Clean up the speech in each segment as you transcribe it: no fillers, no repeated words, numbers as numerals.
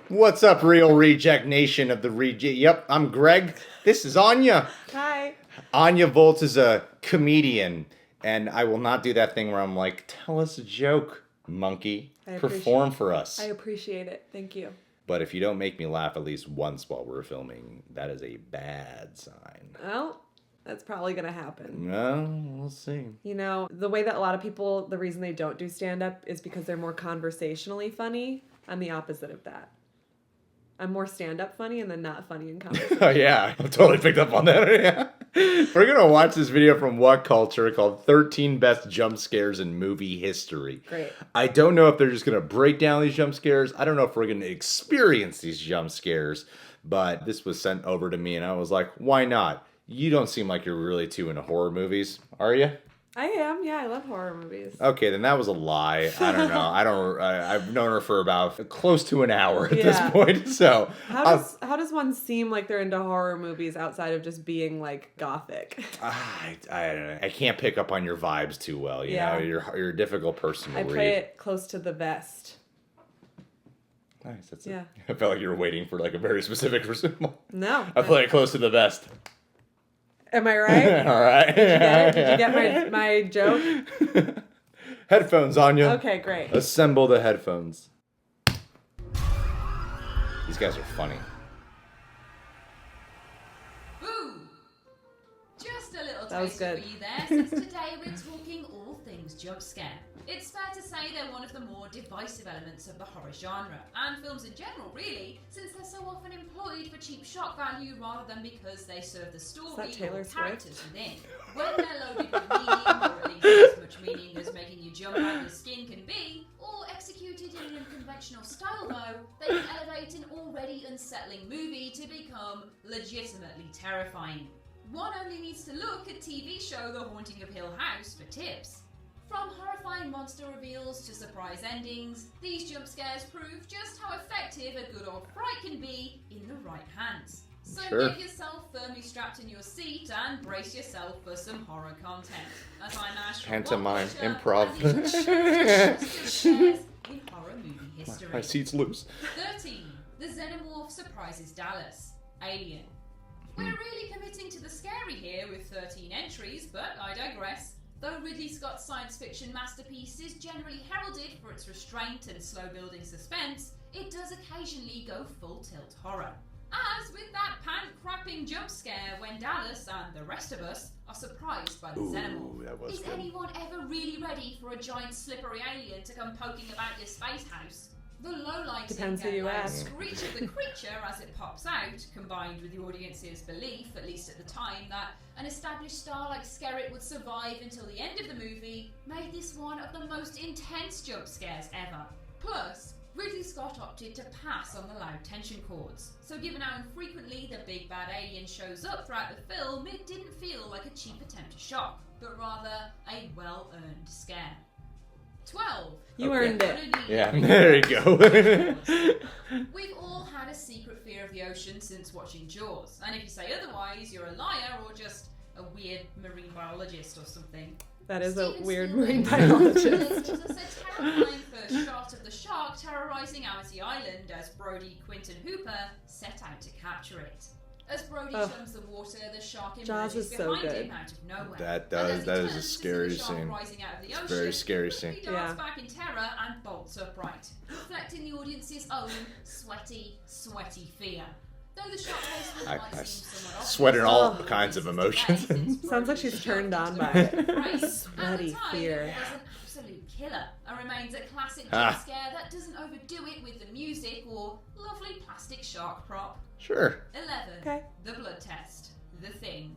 What's up, Real Reject Nation of the Reject? Yep, I'm Greg. This is Anya. Hi. Anya Volts is a comedian, and I will not do that thing where I'm like, tell us a joke, monkey. Perform for us. I appreciate it. Thank you. But if you don't make me laugh at least once while we're filming, that is a bad sign. Well, that's probably going to happen. No, we'll see. You know, the way that a lot of people, the reason they don't do stand-up is because they're more conversationally funny. I'm the opposite of that. I'm more stand-up funny and then not funny in conversation. Oh, yeah. I totally picked up on that. Yeah. We're going to watch this video from What Culture called 13 Best Jump Scares in Movie History. Great. I don't know if they're just going to break down these jump scares. I don't know if we're going to experience these jump scares. But this was sent over to me and I was like, why not? You don't seem like you're really too into horror movies, are you? I am. Yeah, I love horror movies. Okay, then that was a lie. I don't know. I've known her for about close to an hour at this point. So how does one seem like they're into horror movies outside of just being like gothic? I don't know. I can't pick up on your vibes too well. You know, you're a difficult person to read. I play it close to the vest. Nice. That's yeah. I felt like you were waiting for like a very specific response. No. I play it close to the vest. Am I right? All right. Did you get my joke? Headphones, Anya. Okay, great. Assemble the headphones. These guys are funny. Boo! Just a little That was taster good. for you there, since today we're talking all things jump scare. It's fair to say they're one of the more divisive elements of the horror genre, and films in general, really, since they're so often employed for cheap shock value rather than because they serve the story Taylor or Swift? characters within. When they're loaded with meaning, or at least as much meaning as making you jump out your skin can be, or executed in an unconventional style though, they can elevate an already unsettling movie to become legitimately terrifying. One only needs to look at TV show The Haunting of Hill House for tips. From horrifying monster reveals to surprise endings, these jump scares prove just how effective a good old fright can be in the right hands. So get yourself firmly strapped in your seat and brace yourself for some horror content. As I mash Pantomime, improv. in horror movie history. My seat's loose. 13. The Xenomorph surprises Dallas. Alien. We're really committing to the scary here with 13 entries, but I digress. Though Ridley Scott's science fiction masterpiece is generally heralded for its restraint and slow-building suspense, it does occasionally go full-tilt horror. As with that pant-crapping jump scare when Dallas and the rest of us are surprised by the Xenomorph. Is anyone ever really ready for a giant slippery alien to come poking about your space house? The low-lighting and loud screech of the creature as it pops out, combined with the audience's belief, at least at the time, that an established star like Skerritt would survive until the end of the movie, made this one of the most intense jump scares ever. Plus, Ridley Scott opted to pass on the loud tension chords, so given how infrequently the big bad alien shows up throughout the film, it didn't feel like a cheap attempt to shock, but rather a well-earned scare. 12. You earned it. Yeah, there you go. We've all had a secret fear of the ocean since watching Jaws, and if you say otherwise, you're a liar or just a weird marine biologist or something. That is a weird Spielberg marine biologist. gives us a terrifying first shot of the shark terrorising Amity Island as Brody Quinton Hooper set out to capture it. As Brody chums the water, the shark emerges behind him out of nowhere. That is a scary scene. It's a very scary scene. He darts back in terror and bolts upright, reflecting the audience's own sweaty fear. Though the shark might seem somewhat obvious, sweating all kinds of emotions. Sounds like she's turned on by it. Sweaty fear. It was an absolute killer and remains a classic jump scare that doesn't overdo it with the music or lovely plastic shark prop. Sure. 11. The blood test. The Thing.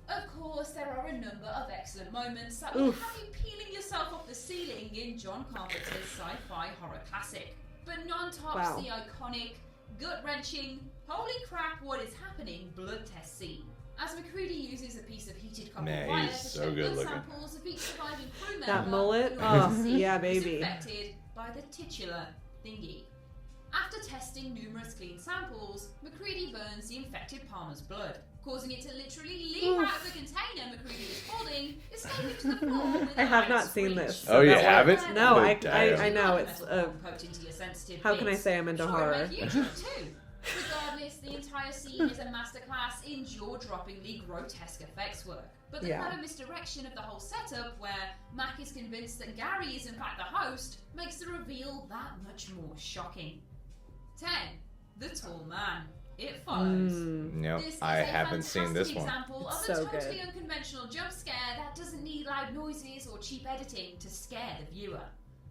Of course, there are a number of excellent moments that will have you peeling yourself off the ceiling in John Carpenter's sci-fi horror classic. But none tops the iconic, gut-wrenching, holy crap, what is happening blood test scene. As McCready uses a piece of heated copper wire to take blood samples of each surviving crew member. That mullet? Oh, yeah, baby. Infected by the titular thingy. After testing numerous clean samples, McCready burns the infected Palmer's blood, causing it to literally leap out of the container McCready was holding, escaping to the floor with I a have loud not seen screech. this. Oh, you that haven't? works. No, Oh, I damn. know it's. Poked into your sensitive How can I bits. say I'm into Sure, horror? it'll make you jump too. Regardless, the entire scene is a masterclass in jaw-droppingly grotesque effects work. But the clever misdirection of the whole setup, where Mac is convinced that Gary is in fact the host, makes the reveal that much more shocking. 10. The Tall Man. It follows. No, This is I a haven't seen this fantastic one. example It's of so a totally good. unconventional jump scare that doesn't need loud noises or cheap editing to scare the viewer.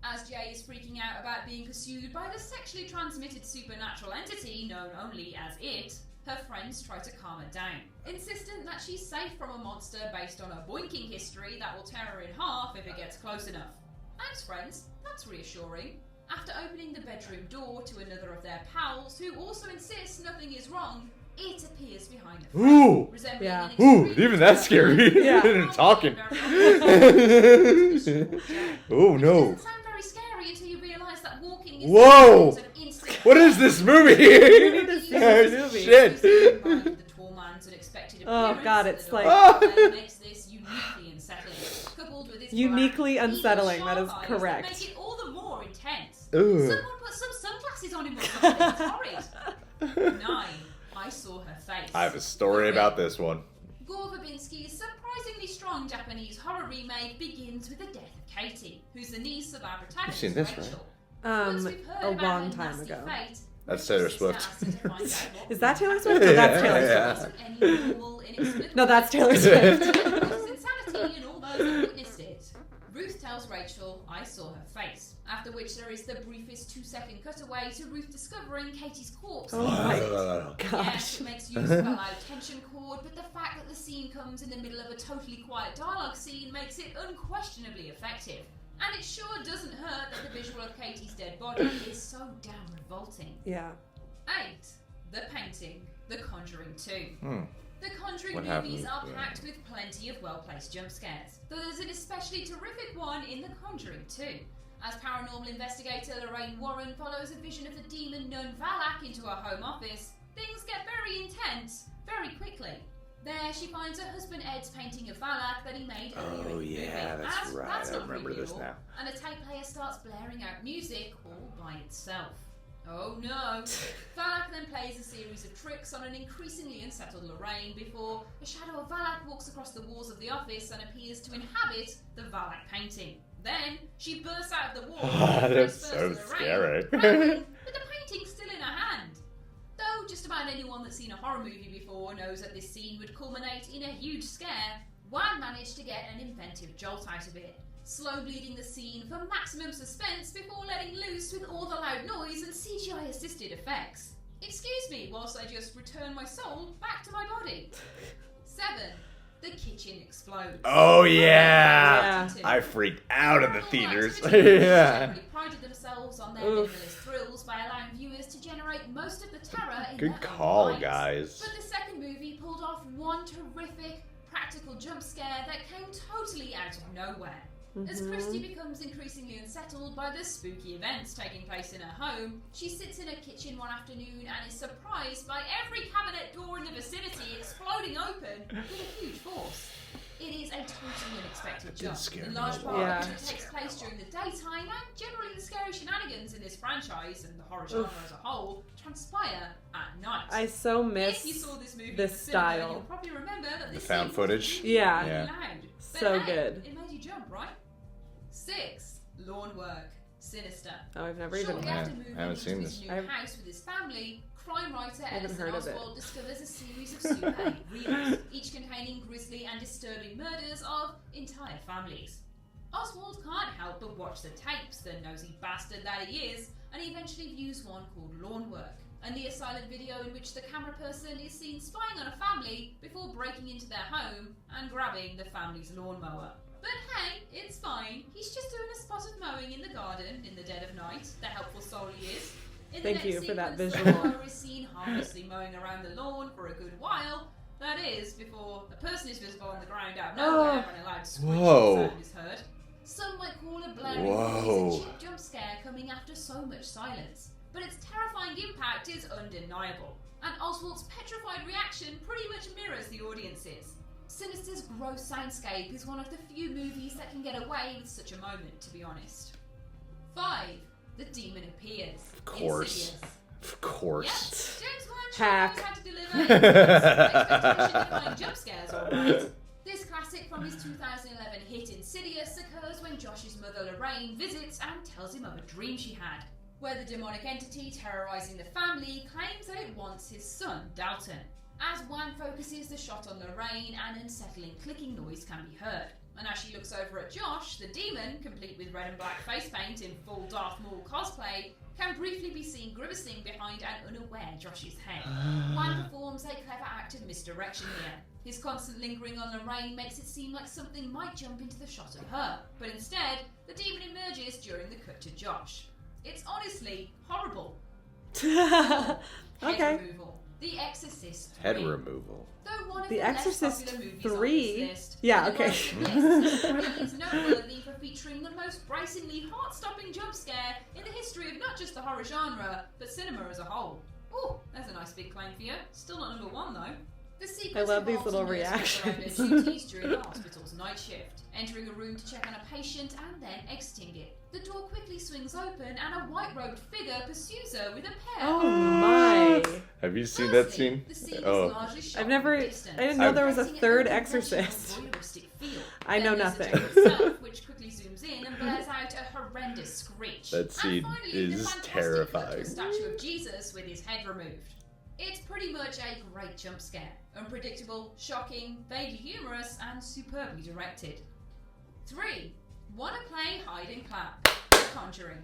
As Jay is freaking out about being pursued by the sexually transmitted supernatural entity known only as It, her friends try to calm her down, insistent that she's safe from a monster based on a boinking history that will tear her in half if it gets close enough. Thanks, friends. That's reassuring. After opening the bedroom door to another of their pals, who also insists nothing is wrong, It appears behind her. Ooh! Resembling Yeah. an Ooh, extremely even that's scary. Yeah. They're talking. It Oh no. doesn't sound very scary until you realise that walking is Whoa! the instant What is this movie? need to see this movie. Shit. The tall man's unexpected Oh, appearance God, at it's the like- doorway makes this uniquely unsettling. Coupled with its Uniquely black, unsettling, evil that is sharp eyes correct. Make it all the more intense. Ugh. Someone put some sunglasses on him or something. It's horrid. 9. I saw her face. I have a story about this one. Gore Verbinski's surprisingly strong Japanese horror remake begins with the death of Katie, who's the niece of our protagonist You've seen this, Rachel. right? Once we've heard A about long her time nasty ago. fate, That's Rachel's Taylor sister Swift. asks her to find out what Is that Taylor really Swift? No, that's Taylor Yeah. Swift. Any normal, inexplicable No, that's Taylor death Swift. causes insanity in all those who witnessed it. Ruth tells Rachel, I saw her face. After which there is the briefest 2-second cutaway to Ruth discovering Katie's corpse. Oh my Yes, gosh. it makes use of a loud tension chord, but the fact that the scene comes in the middle of a totally quiet dialogue scene makes it unquestionably effective. And it sure doesn't hurt that the visual of Katie's dead body is so damn revolting. Yeah. 8. The Painting. The Conjuring 2. The Conjuring What movies happened? are packed with plenty of well-placed jump scares, though there's an especially terrific one in The Conjuring 2. As paranormal investigator Lorraine Warren follows a vision of the demon known Valak into her home office, things get very intense very quickly. There, she finds her husband Ed's painting of Valak that he made earlier in Oh the yeah, movie. that's As right. that's I not remember creepy this at all, now. and a tape player starts blaring out music all by itself. Oh no! Valak then plays a series of tricks on an increasingly unsettled Lorraine before a shadow of Valak walks across the walls of the office and appears to inhabit the Valak painting. Then she bursts out of the wall and That's face so first to scary. Lorraine, with the painting still in her hand. Though just about anyone that's seen a horror movie before knows that this scene would culminate in a huge scare, Wan managed to get an inventive jolt out of it, slow bleeding the scene for maximum suspense before letting loose with all the loud noise and CGI assisted effects. Excuse me whilst I just return my soul back to my body. 7. The kitchen explodes. Oh yeah. Yeah. I freaked out in the Paranormal theaters. Activity Yeah. generally prided themselves on their Oof. minimalist thrills by allowing viewers to generate most of the terror in Good their own call, minds. guys. But the second movie pulled off one terrific practical jump scare that came totally out of nowhere. As Christy becomes increasingly unsettled by the spooky events taking place in her home, she sits in her kitchen one afternoon and is surprised by every cabinet door in the vicinity exploding open with a huge force. It is a totally unexpected did jump, scare in me large a part lot. because it takes place during the daytime and generally the scary shenanigans in this franchise and the horror genre as a whole transpire at night. I so miss If you saw this movie this in the cinema, style. you'll probably remember that this found scene footage? was really, Yeah. really Yeah. loud. But So hey, good. It made you jump, right? 6. Lawn work. Sinister. Oh, I've never even. Shortly Yeah, after moving I haven't into seen his this. new house with his family, crime writer haven't Edison heard of it. Oswald discovers a series of Super 8 reels, each containing grisly and disturbing murders of entire families. Oswald can't help but watch the tapes, the nosy bastard that he is, and he eventually views one called Lawn Work, a near-silent video in which the camera person is seen spying on a family before breaking into their home and grabbing the family's lawnmower. But hey, it's fine. He's just doing a spot of mowing in the garden in the dead of night, the helpful soul he is. In the Thank you next for that sequence, visual. The mower is seen harmlessly mowing around the lawn for a good while. That is, before a person is visible on the ground out of nowhere and a loud screeching Whoa. sound is heard. Some might call a blaring Whoa. noise a cheap jump scare coming after so much silence. but its terrifying impact is undeniable, and Oswald's petrified reaction pretty much mirrors the audience's. Sinister's gross soundscape is one of the few movies that can get away with such a moment, to be honest. 5. The demon appears. Of course. Insidious. Of course. Yes, James Wan Hack. knows how to deliver expectation-defying jump scares, alright. This classic from his 2011 hit Insidious occurs when Josh's mother Lorraine visits and tells him of a dream she had, where the demonic entity terrorising the family claims that it wants his son, Dalton. As Wan focuses the shot on Lorraine, an unsettling clicking noise can be heard. And as she looks over at Josh, the demon, complete with red and black face paint in full Darth Maul cosplay, can briefly be seen grimacing behind an unaware Josh's head. Wan performs a clever act of misdirection here. His constant lingering on Lorraine makes it seem like something might jump into the shot of her, but instead, the demon emerges during the cut to Josh. It's honestly horrible. Head Okay. removal. The Exorcist 3. Head removal. Though one of The less Exorcist popular movies 3? on this list, Yeah, The okay. Exorcist 3 is noteworthy for featuring the most bracingly heart-stopping jump scare in the history of not just the horror genre, but cinema as a whole. Ooh, there's a nice big claim for you. Still not number 1 though. The sequence I love these involves little a nurse reactions. on her duties during the hospital's night shift, entering a room to check on a patient and then exiting it. The door quickly swings open and a white-robed figure pursues her with a pair Oh of my. Have you seen that Firstly, scene? the scene is Oh, largely shot I've never, from I a distance, didn't know there was a creating an third unconventional Exorcist. voyeuristic feel. I know Then there's the nothing. joke itself, which quickly zooms in and blares out a horrendous screech. That scene and finally, the is fantastic terrifying. cut to a statue of Jesus with his head removed. It's pretty much a great jump scare. Unpredictable, shocking, vaguely humorous, and superbly directed. 3. Wanna play hide and clap? The Conjuring.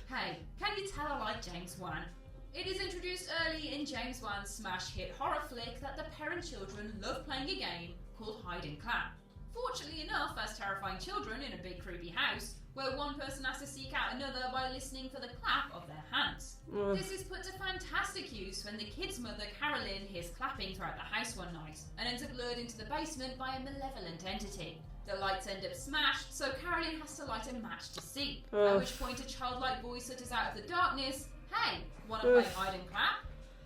Hey, can you tell I like James Wan? It is introduced early in James Wan's smash hit horror flick that the parent children love playing a game called hide and clap. Fortunately enough, as terrifying children in a big creepy house, where one person has to seek out another by listening for the clap of their hands. Ugh. This is put to fantastic use when the kid's mother, Carolyn, hears clapping throughout the house one night and ends up lured into the basement by a malevolent entity. The lights end up smashed, so Carolyn has to light a match to see, at Ugh. which point a childlike voice utters out of the darkness, "Hey, wanna play Ugh. hide and clap?"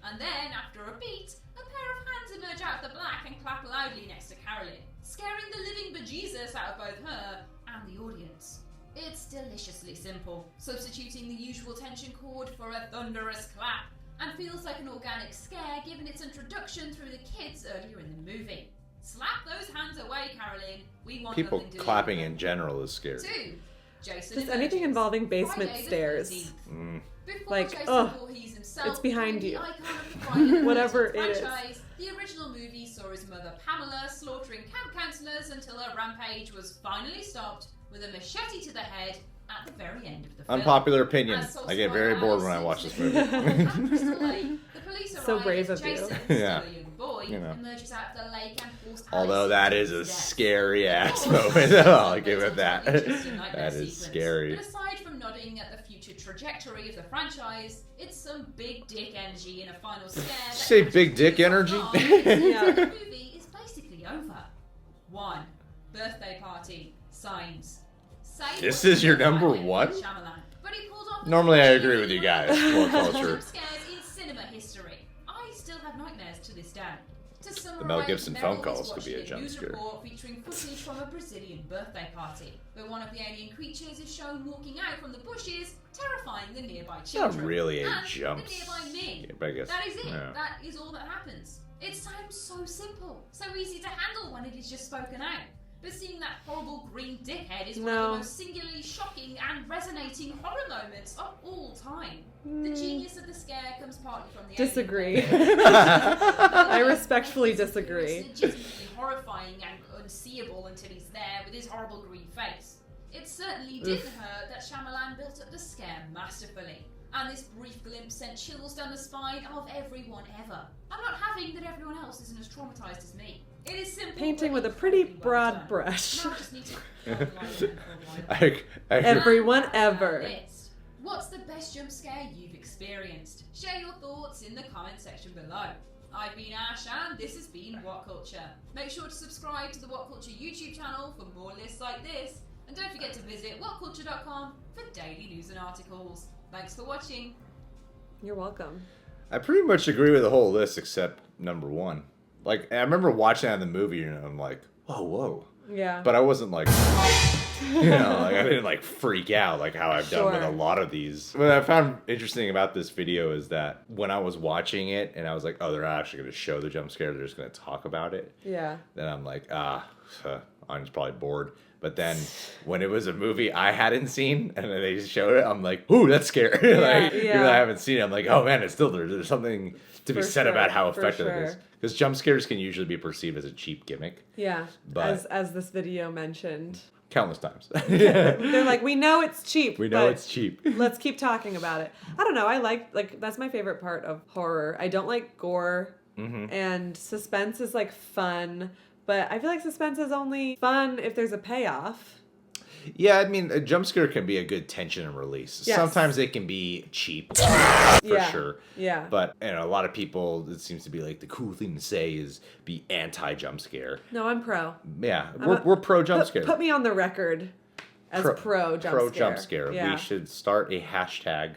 And then, after a beat, a pair of hands emerge out of the black and clap loudly next to Carolyn, scaring the living bejesus out of both her and the audience. It's deliciously simple, substituting the usual tension chord for a thunderous clap, and feels like an organic scare given its introduction through the kids earlier in the movie. Slap those hands away, Carolyn. We want people nothing to do clapping with in them. general is scary. 2. Jason Just emerges. anything involving basement Friday the stairs. 13th. Mm. Before Like, Jason ugh, Voorhees himself it's behind became you. the icon of the Friday the Whatever 13th it is. franchise, the original movie saw his mother Pamela slaughtering camp counselors until her rampage was finally stopped with a machete to the head at the very end of the film. Unpopular opinion. As I get very bored when I watch this movie. At Crystal Lake, the police So arrive brave as of you. Jason, Yeah. still a young boy, You know. emerges out of the lake and forces Although Alice that into is a his death. scary ass Of course, moment. I'll give it's it that. ultimately just a nightmare That is sequence. scary. But aside from nodding at the future trajectory of the franchise, it's some big dick energy in a final scare. that Say catches big dick viewers energy? off guard and Yeah. The movie is basically over. 1. Birthday party. Signs. Say This what is your you number want, one? Shyamalan, but he pulled off Normally I agree with you guys. More culture. jump scares in cinema history. I still have nightmares to this day. To summarize, Mel Gibson phone Meryl calls is could be a watching jump news scare. report featuring footage from a Brazilian birthday party, where one of the alien creatures is shown walking out from the bushes, terrifying the nearby It's not children. really a and jump the nearby me. Yeah, but I guess. That is it. Yeah. That is all that happens. It sounds so simple, so easy to handle when it is just spoken out. But seeing that horrible green dickhead is one of No. the most singularly shocking and resonating horror moments of all time. The genius of the scare comes partly from the Disagree. alien I respectfully It's disagree. legitimately horrifying and unseeable until he's there with his horrible green face. It certainly didn't hurt that Shyamalan built up the scare masterfully. And this brief glimpse sent chills down the spine of everyone ever. I'm not having that everyone else isn't as traumatized as me. It is simple. Painting but with a pretty incredibly well broad done. brush. Now I just need to hold the light on for a while. I Everyone And ever. list. What's the best jump scare you've experienced? Share your thoughts in the comment section below. I've been Ash and this has been What Culture. Make sure to subscribe to the What Culture YouTube channel for more lists like this. And don't forget to visit whatculture.com for daily news and articles. Thanks for watching. You're welcome. I pretty much agree with the whole list except number 1. Like, I remember watching that in the movie and I'm like, whoa. Yeah. But I wasn't like, like I didn't like freak out like how I've done with a lot of these. What I found interesting about this video is that when I was watching it and I was like, oh, they're not actually going to show the jump scare, they're just going to talk about it. Yeah. Then I'm like, I'm just probably bored. But then when it was a movie I hadn't seen and then they just showed it, I'm like, ooh, that's scary. Even though I haven't seen it, I'm like, oh man, it's still there's something to be said about how effective it is. Because jump scares can usually be perceived as a cheap gimmick. Yeah, but as this video mentioned. Countless times. They're like, we know it's cheap. We know it's cheap. Let's keep talking about it. I don't know. I like that's my favorite part of horror. I don't like gore, and suspense is like fun. But I feel like suspense is only fun if there's a payoff. Yeah, I mean, a jump scare can be a good tension and release. Yes. Sometimes they can be cheap, for sure. Yeah. But, a lot of people, it seems to be like the cool thing to say is be anti-jump scare. No, I'm pro. Yeah, we're pro-jump scare. Put me on the record as pro-jump scare. Pro-jump scare. Yeah. We should start a hashtag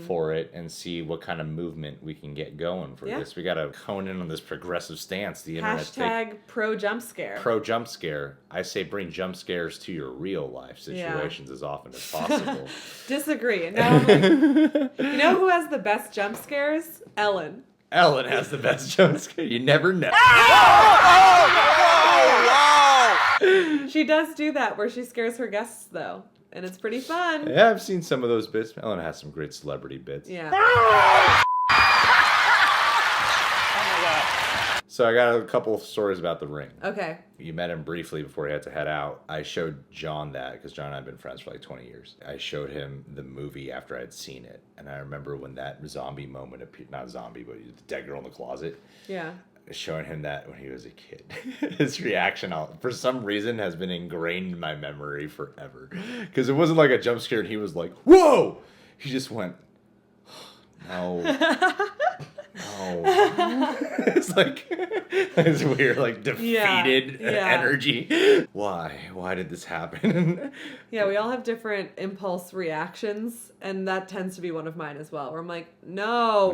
for it and see what kind of movement we can get going for this. We got to hone in on this progressive stance. The internet's hashtag pro-jump scare. Pro-jump scare. I say bring jump scares to your real life situations as often as possible. Disagree. Now I'm like, you know who has the best jump scares? Ellen. Ellen has the best jump scare. You never know. She does do that where she scares her guests, though. And it's pretty fun. Yeah, I've seen some of those bits. Ellen has some great celebrity bits. Yeah. So I got a couple of stories about The Ring. Okay. You met him briefly before he had to head out. I showed John that, because John and I have been friends for like 20 years. I showed him the movie after I'd seen it. And I remember when that zombie moment appeared, not zombie, but the dead girl in the closet. Yeah. Showing him that when he was a kid. His reaction, for some reason, has been ingrained in my memory forever. Because it wasn't like a jump scare and he was like, whoa! He just went, no. No. It's like this weird, like, defeated energy. Why did this happen? Yeah, we all have different impulse reactions, and that tends to be one of mine as well, where I'm like, no.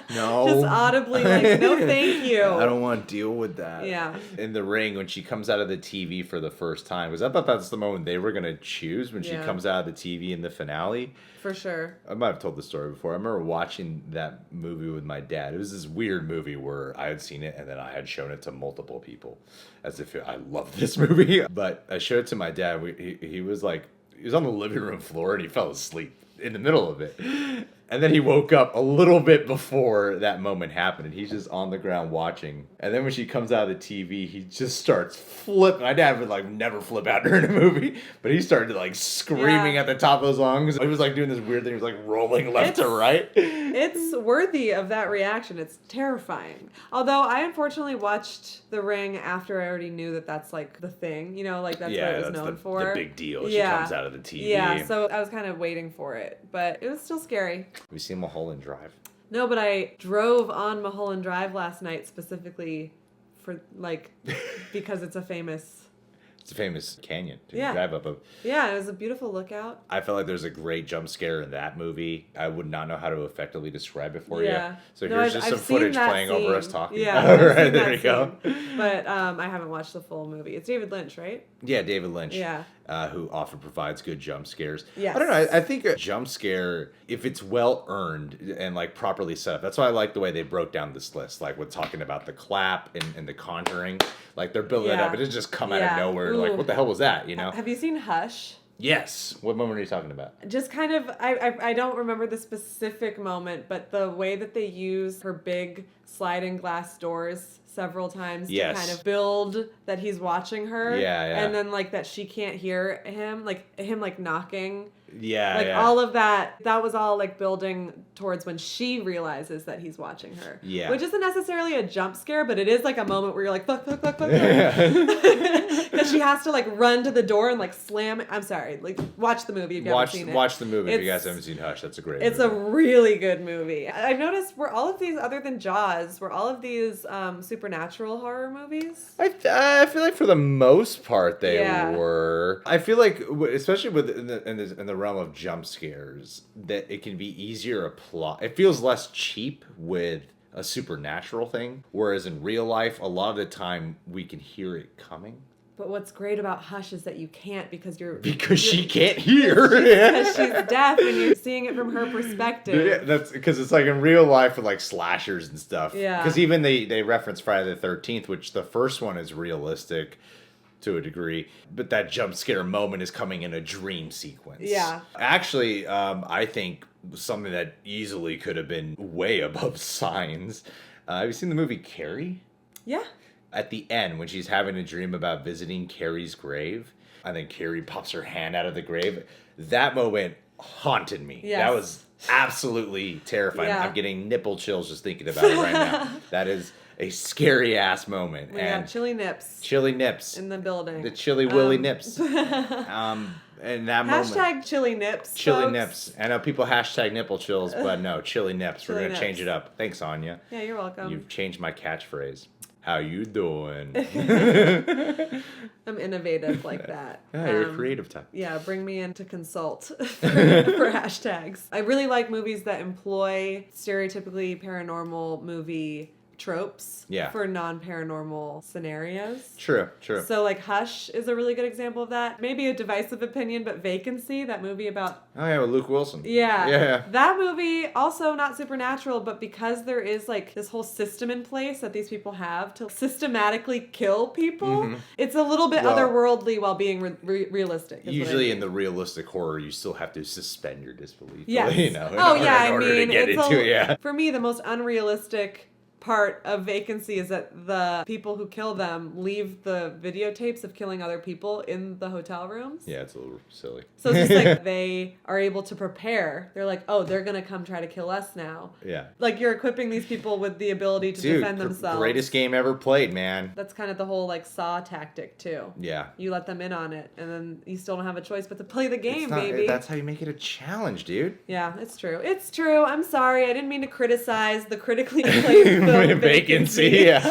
Just audibly like, no thank you. I don't want to deal with that. Yeah. In The Ring, when she comes out of the TV for the first time, because I thought that's the moment they were going to choose, when she comes out of the TV in the finale. For sure. I might have told the story before. I remember watching that movie with my dad. It was this weird movie where I had seen it and then I had shown it to multiple people as if I loved this movie. But I showed it to my dad. He was like, he was on the living room floor and he fell asleep in the middle of it. And then he woke up a little bit before that moment happened, and he's just on the ground watching. And then when she comes out of the TV, he just starts flipping. My dad would like never flip out during a movie, but he started like screaming at the top of his lungs. He was like doing this weird thing. He was like rolling left to right. It's worthy of that reaction. It's terrifying. Although I unfortunately watched The Ring after I already knew that that's like the thing. You know, like that's what it was known for. The big deal. She comes out of the TV. Yeah, so I was kind of waiting for it, but it was still scary. Have you seen Mulholland Drive? No, but I drove on Mulholland Drive last night specifically for like because it's a famous canyon to drive up of. Yeah, it was a beautiful lookout. I felt like there's a great jump scare in that movie. I would not know how to effectively describe it for you. So here's just some footage playing over us talking. Yeah, all right, there you go. But I haven't watched the full movie. It's David Lynch, right? Yeah, David Lynch. Yeah. Who often provides good jump scares. Yes. I don't know. I think a jump scare, if it's well earned and like properly set up, that's why I like the way they broke down this list. Like when talking about the clap and the Conjuring, like they're building it up. It doesn't just come out of nowhere. Like, what the hell was that? You know? Have you seen Hush? Yes. What moment are you talking about? Just kind of, I don't remember the specific moment, but the way that they use her big sliding glass doors several times to kind of build that he's watching her. And then like that she can't hear him, like him like knocking. All of that was all like building towards when she realizes that he's watching her. Yeah. Which isn't necessarily a jump scare, but it is like a moment where you're like, fuck. Because she has to like run to the door and like slam it. I'm sorry, like watch the movie if you haven't seen it. Watch the movie if you guys haven't seen Hush. That's a great movie. It's a really good movie. I've noticed where all of these, other than Jaws, where all of these supernatural supernatural horror movies? I feel like for the most part they were. I feel like, especially in the realm of jump scares, that it can be easier to plot. It feels less cheap with a supernatural thing, whereas in real life, a lot of the time we can hear it coming. But what's great about Hush is that you can't because she can't hear. Because she's deaf and you're seeing it from her perspective. Yeah, that's because it's like in real life with like slashers and stuff. Yeah. Because even they reference Friday the 13th, which the first one is realistic to a degree, but that jump scare moment is coming in a dream sequence. Yeah. Actually, I think something that easily could have been way above Signs. Have you seen the movie Carrie? Yeah. At the end, when she's having a dream about visiting Carrie's grave, and then Carrie pops her hand out of the grave, that moment haunted me. Yes. That was absolutely terrifying. Yeah. I'm getting nipple chills just thinking about it right now. That is a scary ass moment. We got Chili Nips. Chili Nips. In the building. The Chili Willy Nips. And that moment. Hashtag Chili Nips. Chili folks. Nips. I know people hashtag nipple chills, but no, Chili Nips. Chili We're going to Nips. change it up. Thanks, Anya. Yeah, you're welcome. You've changed my catchphrase. How you doing? I'm innovative like that. Yeah, you're a creative type. Yeah, bring me in to consult for hashtags. I really like movies that employ stereotypically paranormal movie tropes for non-paranormal scenarios. True. So like Hush is a really good example of that. Maybe a divisive opinion, but Vacancy, that movie about... Oh yeah, with Luke Wilson. Yeah. That movie, also not supernatural, but because there is like this whole system in place that these people have to systematically kill people, it's a little bit otherworldly while being realistic. Usually in the realistic horror, you still have to suspend your disbelief. Yes. You know, in order to get into it. For me, the most unrealistic part of Vacancy is that the people who kill them leave the videotapes of killing other people in the hotel rooms. Yeah, it's a little silly. So it's just like they are able to prepare. They're like, oh, they're going to come try to kill us now. Yeah. Like you're equipping these people with the ability to defend themselves. Greatest game ever played, man. That's kind of the whole like Saw tactic too. Yeah. You let them in on it and then you still don't have a choice but to play the game, baby. That's how you make it a challenge, dude. Yeah, it's true. It's true. I'm sorry. I didn't mean to criticize the critically acclaimed film Vacancy. Yeah.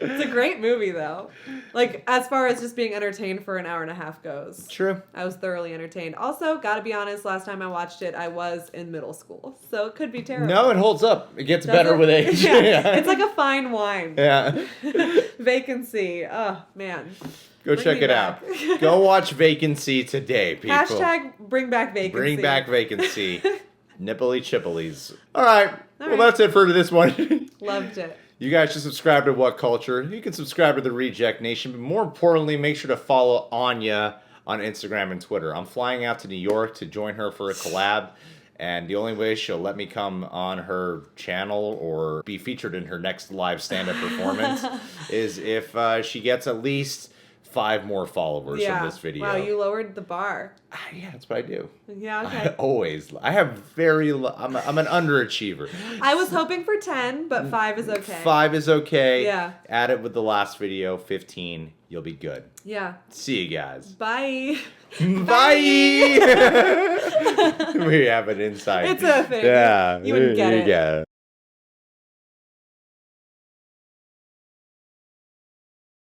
It's a great movie, though. Like, as far as just being entertained for an hour and a half goes. True. I was thoroughly entertained. Also, gotta be honest, last time I watched it, I was in middle school. So it could be terrible. No, it holds up. It gets better with age. Yeah. It's like a fine wine. Yeah. Vacancy. Oh, man. Go check it out. Go watch Vacancy today, people. Hashtag bring back Vacancy. Bring back Vacancy. Nipply chipplies. All right. Well, that's it for this one. Loved it. You guys should subscribe to What Culture. You can subscribe to the Reject Nation, but more importantly, make sure to follow Anya on Instagram and Twitter. I'm flying out to New York to join her for a collab, and the only way she'll let me come on her channel or be featured in her next live stand-up performance is if she gets at least 5 more followers from this video. Wow, you lowered the bar. Yeah, that's what I do. Yeah, okay. I have I'm an underachiever. I was hoping for 10, but 5 is okay. 5 is okay. Yeah. Add it with the last video, 15. You'll be good. Yeah. See you guys. Bye. Bye. We have an insight. It's a thing. Yeah. You wouldn't get it. Yeah.